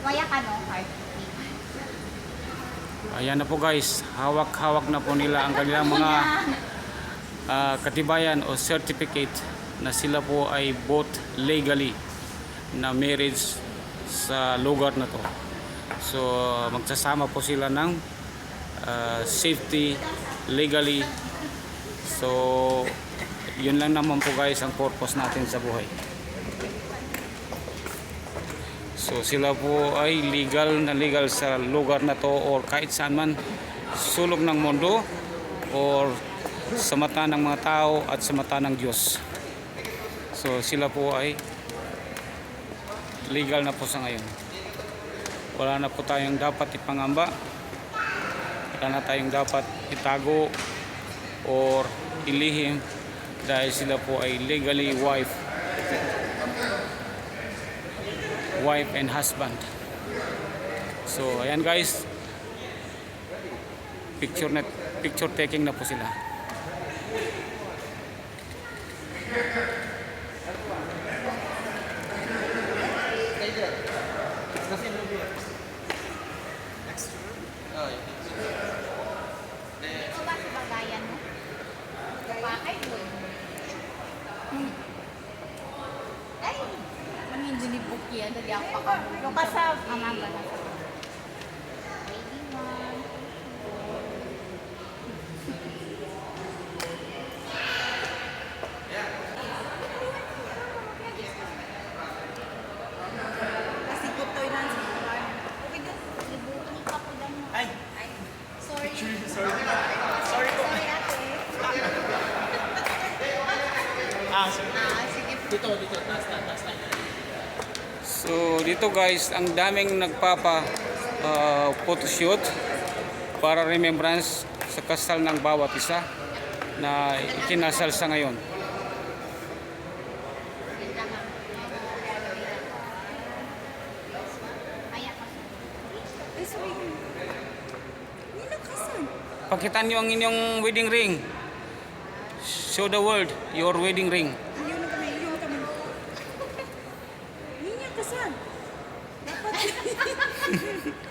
Waya ka no, card. Ayan na po guys, hawak-hawak na po nila ang kanilang mga katibayan o certificate na sila po ay both legally na marriage sa lugar na to. So magsasama po sila ng safety, legally. So yun lang naman po guys ang purpose natin sa buhay. So sila po ay legal na legal sa lugar na to or kahit saan man sulok ng mundo or sa mata ng mga tao at sa mata ng Diyos. So sila po ay legal na po sa ngayon. Wala na po tayong dapat ipangamba. Wala na tayong dapat itago or ilihim dahil sila po ay legally wife and husband. So ayan guys, picture taking na po sila. Ito ba sa bagayan mo? Bakay mo. Ay! Manin dinibuk yan. Dali ako pa. Yung kasab. Amamba na. Baby one. Kasi kutoy na sa buwan. Libutin pa po lang mo. Ay! Sorry. Sorry po. Sorry ate. Sige. Dito. Taas na. So dito guys, ang daming nagpapa photoshoot para remembrance sa kasal ng bawat isa na ikinasal sa ngayon. Pakita niyo ang inyong wedding ring. Show the world your wedding ring.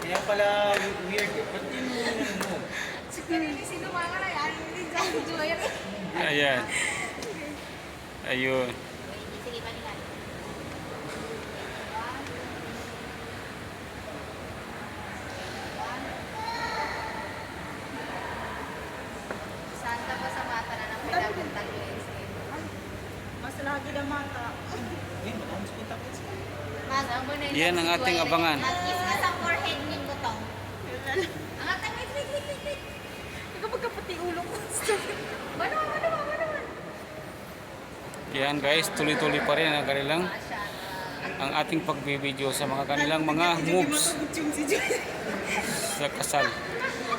Kaya pala weird. Ba't yun mo? Ayan. Ayun. Sige, balikan. Saan ka pa sa mata na nang pinaguntang lens? Mas lagi na mata. Ayun, matamis ko tapos. Mas, ang muna yung Yan ang ating abangan. Nag-kiss ka sa forehead ng butong. Ang atang wait. Ikaw pagkapati ulo ko. Ano? Yan guys, tuloy-tuloy pa rin ang kanilang ang ating pagbibideo sa mga kanilang mga moves sa kasal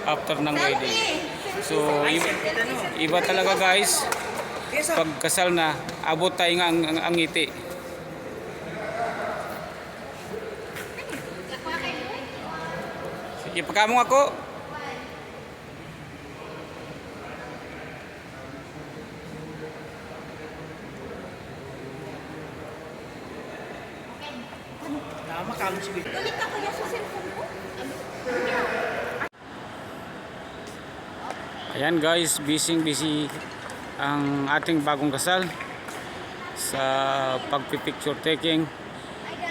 after ng wedding. So iba talaga guys, pag kasal na abot tayo nga ang ngiti. Sige, pagkamong ako. Tama, kamo si Vic. Ulit ako yung sa cellphone ko. Ayan guys, busy ang ating bagong kasal sa pagpipicture taking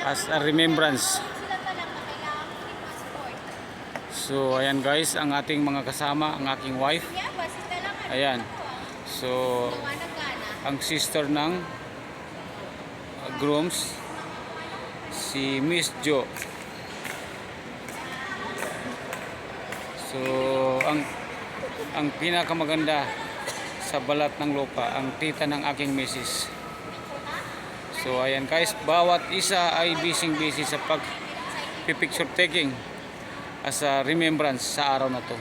as a remembrance. Sila pa lang na kailangan ko yung passport. So ayan guys, ang ating mga kasama, ang aking wife. Yeah, ba? Sila lang ano. Ayan. So Gawa ng gana. ang sister ng grooms, si Miss Jo. So ang pinakamaganda sa balat ng lupa, ang tita ng aking misis. So ayan guys, bawat isa ay busy sa picture taking as a remembrance sa araw na to.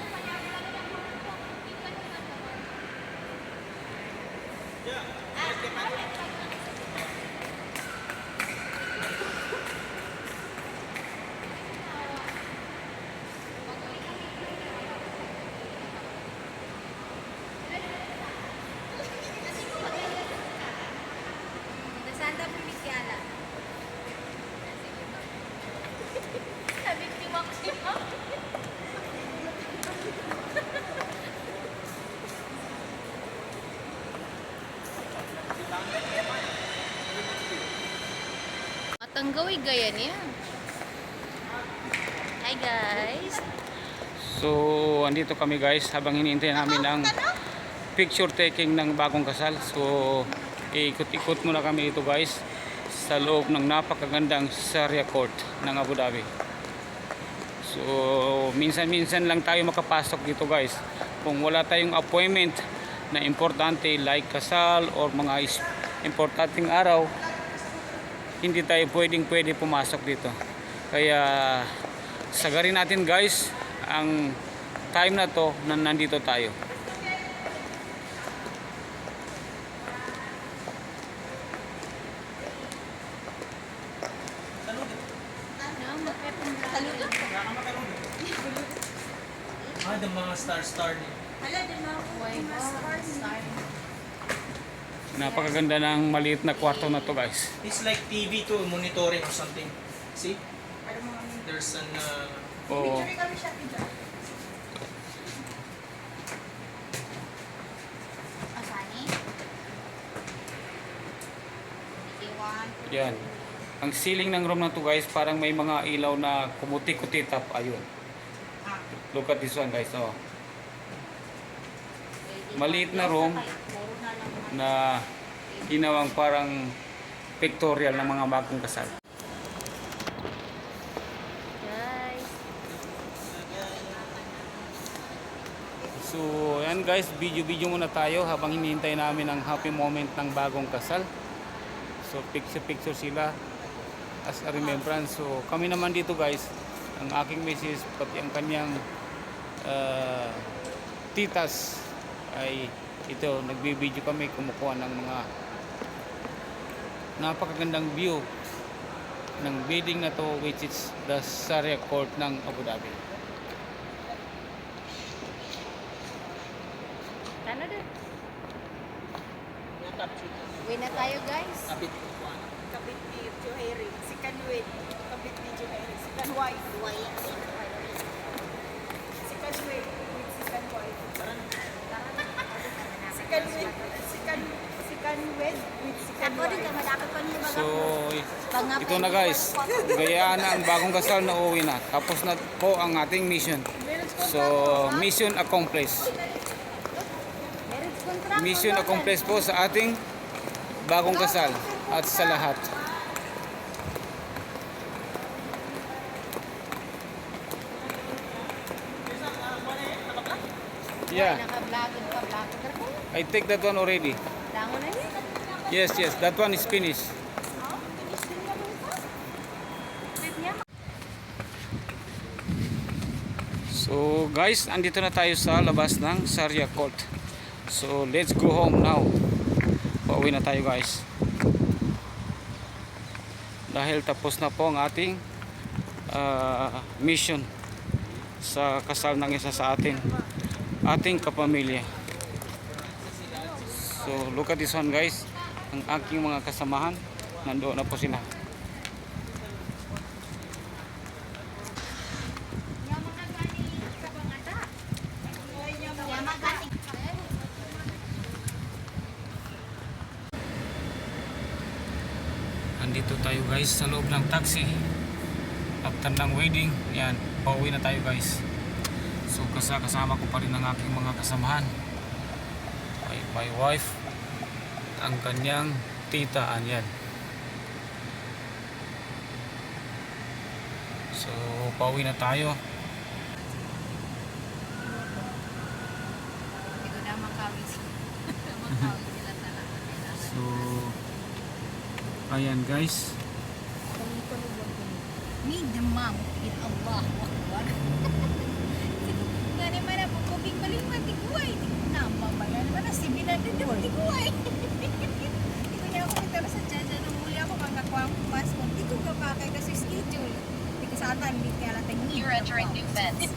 Santa Primiziala. Gawin gaya niya. Hi guys. So, andito kami guys habang hinihintay namin ang picture taking ng bagong kasal. So, ikot-ikot muna kami dito guys sa loob ng napakagandang Sharia Court ng Abu Dhabi. So, minsan-minsan lang tayo makapasok dito guys. Kung wala tayong appointment na importante like kasal or mga importanteng araw, hindi tayo pwede pumasok dito. Kaya sagarin natin guys ang time na to na nandito tayo. The mga star niya. Hala, din mo ako. Napakaganda ng maliit na kwarto na to guys. It's like TV to, monitoring or something. See? There's an... Oo. Picture kami siya, picture. Asani? Yan. Ang ceiling ng room na to guys, parang may mga ilaw na kumuti-kutitap. Ayun. Look at this one guys. Oh. Maliit na room na ginawang parang pictorial ng mga bagong kasal. Guys. So, yan guys, video muna tayo habang hinihintay namin ang happy moment ng bagong kasal. So, picture sila as a remembrance. So, kami naman dito guys, ang aking misis, pati ang kanyang titas ay ito, nagbibideo kami, kumukuha ng mga napakagandang view ng building na to, which is the Sharia Court ng Abu Dhabi. Ano din? Uwi na tayo guys. Kapit. Kabit ni Joheri. Si Kanwin. Kabit ni Joheri. Si Kanway. Si Kanwin. Si Kanway. Si Kanwin. Si Kanwin. Si Ako Kanway. din ka, malaki pa niyo So, ito na guys, gayaan na ang bagong kasal na uuwi na. Tapos na po ang ating mission. So, mission accomplished. Mission accomplished po sa ating bagong kasal at sa lahat. Yeah, Naka-vlog ka. I take that one already. Dango na yun. Yes, that one is finished. So guys, andito na tayo sa labas ng Sharia Court. So let's go home now. Pauwi na tayo guys. Dahil tapos na po ang ating mission sa kasal ng isa sa ating kapamilya. So look at this one guys. Ang aking mga kasamahan, nandoon na po sila. Andito tayo guys sa loob ng taxi. After ng wedding, yan, pauwi na tayo guys. So kasama ko pa rin ang aking mga kasamahan. My wife, ang kanyang tita, yan. So pauwi na tayo. Ito na makawis. So ayan guys. Need the mom. Need Allah. Ngani mana pupubing balik mati kuai. Nama mana mana si bilang dia mati kuai. Ito niya ako terus sa jaja ng muli ako magkakuha ang passport. Ito ka pa kay kasi schedule. Hindi ko sa atan, hindi niya latang. You're entering new fence.